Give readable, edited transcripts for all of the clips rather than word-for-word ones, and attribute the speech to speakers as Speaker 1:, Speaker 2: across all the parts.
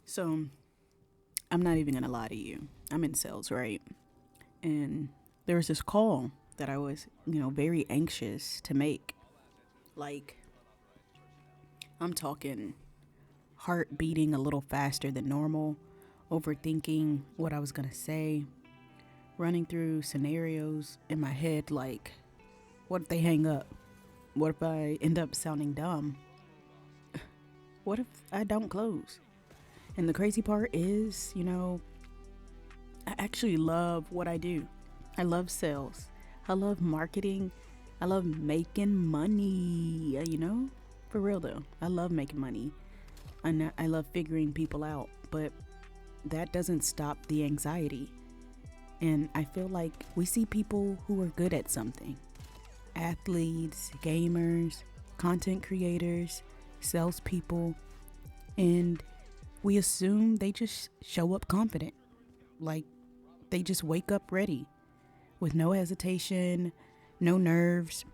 Speaker 1: So I'm not even gonna lie to you. I'm in sales, right? And there was this call that I was, very anxious to make. Like, I'm talking heart beating a little faster than normal, overthinking what I was gonna say, running through scenarios in my head like, what if they hang up? What if I end up sounding dumb? What if I don't close? And the crazy part is, I actually love what I do. I love sales. I love marketing. I love making money. For real though. I love making money. And I love figuring people out. But that doesn't stop the anxiety. And I feel like we see people who are good at something: athletes, gamers, content creators, salespeople, and we assume they just show up confident. Like they just wake up ready with no hesitation, no nerves,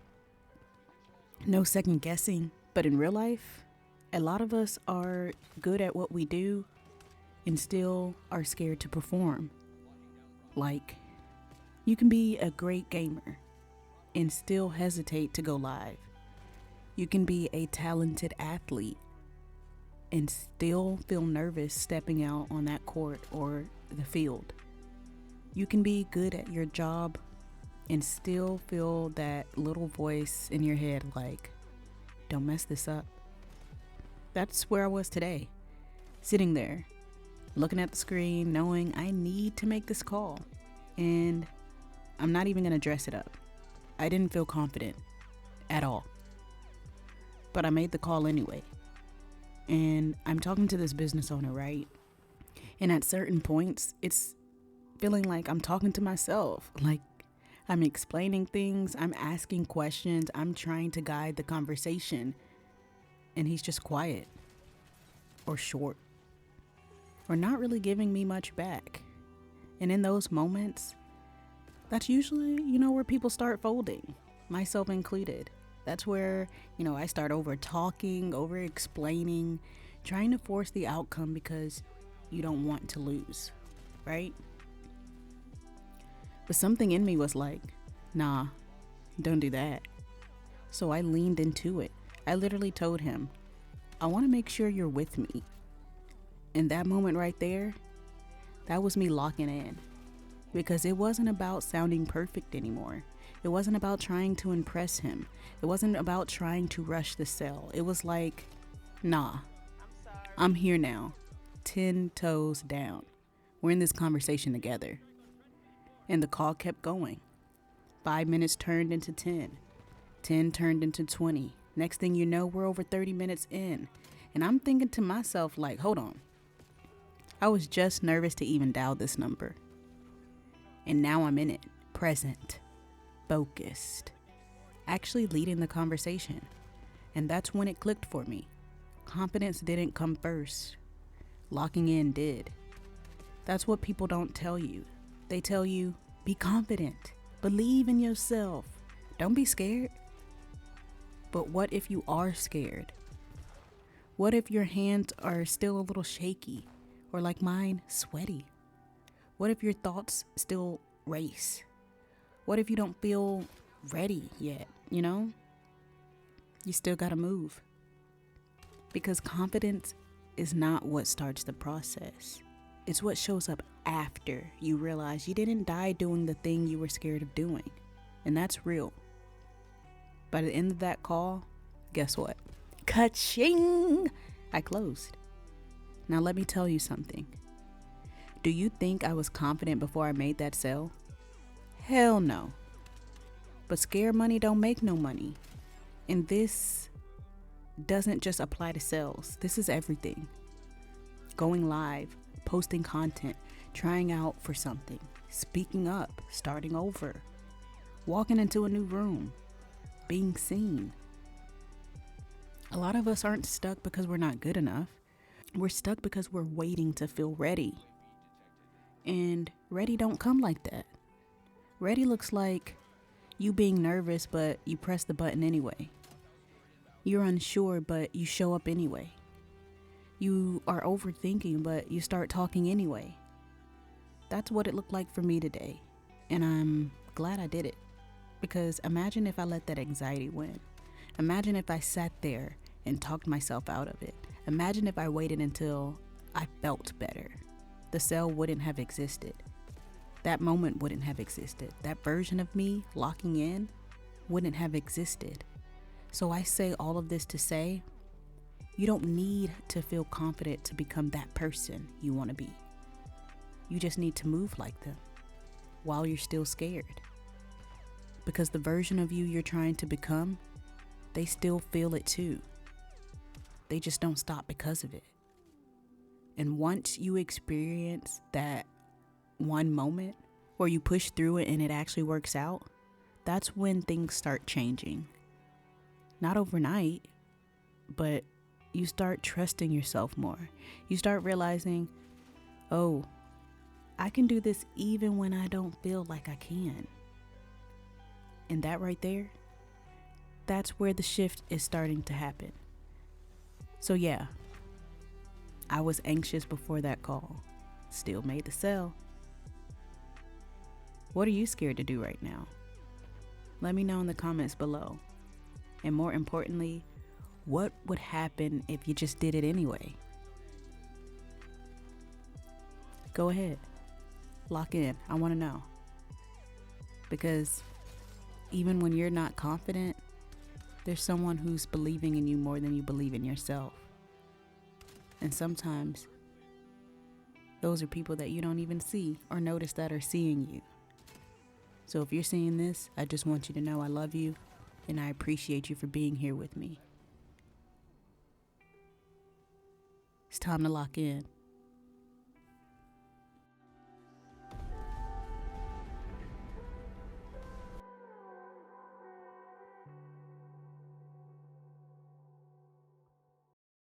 Speaker 1: no second guessing. But in real life, a lot of us are good at what we do and still are scared to perform. Like, you can be a great gamer and still hesitate to go live. You can be a talented athlete and still feel nervous stepping out on that court or the field. You can be good at your job and still feel that little voice in your head like, don't mess this up. That's where I was today, sitting there, looking at the screen, knowing I need to make this call. And I'm not even going to dress it up. I didn't feel confident at all. But I made the call anyway. And I'm talking to this business owner, right? And at certain points, it's feeling like I'm talking to myself. Like I'm explaining things, I'm asking questions, I'm trying to guide the conversation. And he's just quiet or short or not really giving me much back. And in those moments, that's usually, where people start folding, myself included. That's where, I start over talking, over explaining, trying to force the outcome because you don't want to lose, right? But something in me was like, nah, don't do that. So I leaned into it. I literally told him, I want to make sure you're with me. And that moment right there, that was me locking in. Because it wasn't about sounding perfect anymore. It wasn't about trying to impress him. It wasn't about trying to rush the sale. It was like, nah, I'm here now. 10 toes down. We're in this conversation together. And the call kept going. 5 minutes turned into 10. 10 turned into 20. Next thing you know, we're over 30 minutes in. And I'm thinking to myself like, hold on. I was just nervous to even dial this number. And now I'm in it, present, focused, actually leading the conversation. And that's when it clicked for me. Confidence didn't come first. Locking in did. That's what people don't tell you. They tell you, be confident, believe in yourself, don't be scared. But what if you are scared? What if your hands are still a little shaky, or like mine, sweaty? What if your thoughts still race? What if you don't feel ready yet, You still gotta move. Because confidence is not what starts the process. It's what shows up after you realize you didn't die doing the thing you were scared of doing. And that's real. By the end of that call, guess what? Ka-ching! I closed. Now let me tell you something. Do you think I was confident before I made that sale? Hell no. But scared money don't make no money. And this doesn't just apply to sales. This is everything. Going live, posting content, trying out for something, speaking up, starting over, walking into a new room, being seen. A lot of us aren't stuck because we're not good enough. We're stuck because we're waiting to feel ready. And ready don't come like that. Ready looks like you being nervous, but you press the button anyway. You're unsure, but you show up anyway. You are overthinking, but you start talking anyway. That's what it looked like for me today. And I'm glad I did it. Because imagine if I let that anxiety win. Imagine if I sat there and talked myself out of it. Imagine if I waited until I felt better. The cell wouldn't have existed. That moment wouldn't have existed. That version of me locking in wouldn't have existed. So I say all of this to say, you don't need to feel confident to become that person you want to be. You just need to move like them while you're still scared. Because the version of you you're trying to become, they still feel it too. They just don't stop because of it. And once you experience that one moment where you push through it and it actually works out, that's when things start changing. Not overnight, but you start trusting yourself more. You start realizing, oh, I can do this even when I don't feel like I can. And that right there, that's where the shift is starting to happen. So yeah, I was anxious before that call. Still made the sale. What are you scared to do right now? Let me know in the comments below. And more importantly, what would happen if you just did it anyway? Go ahead. Lock in. I want to know. Because even when you're not confident, there's someone who's believing in you more than you believe in yourself. And sometimes those are people that you don't even see or notice that are seeing you. So if you're seeing this, I just want you to know I love you and I appreciate you for being here with me. It's time to lock in.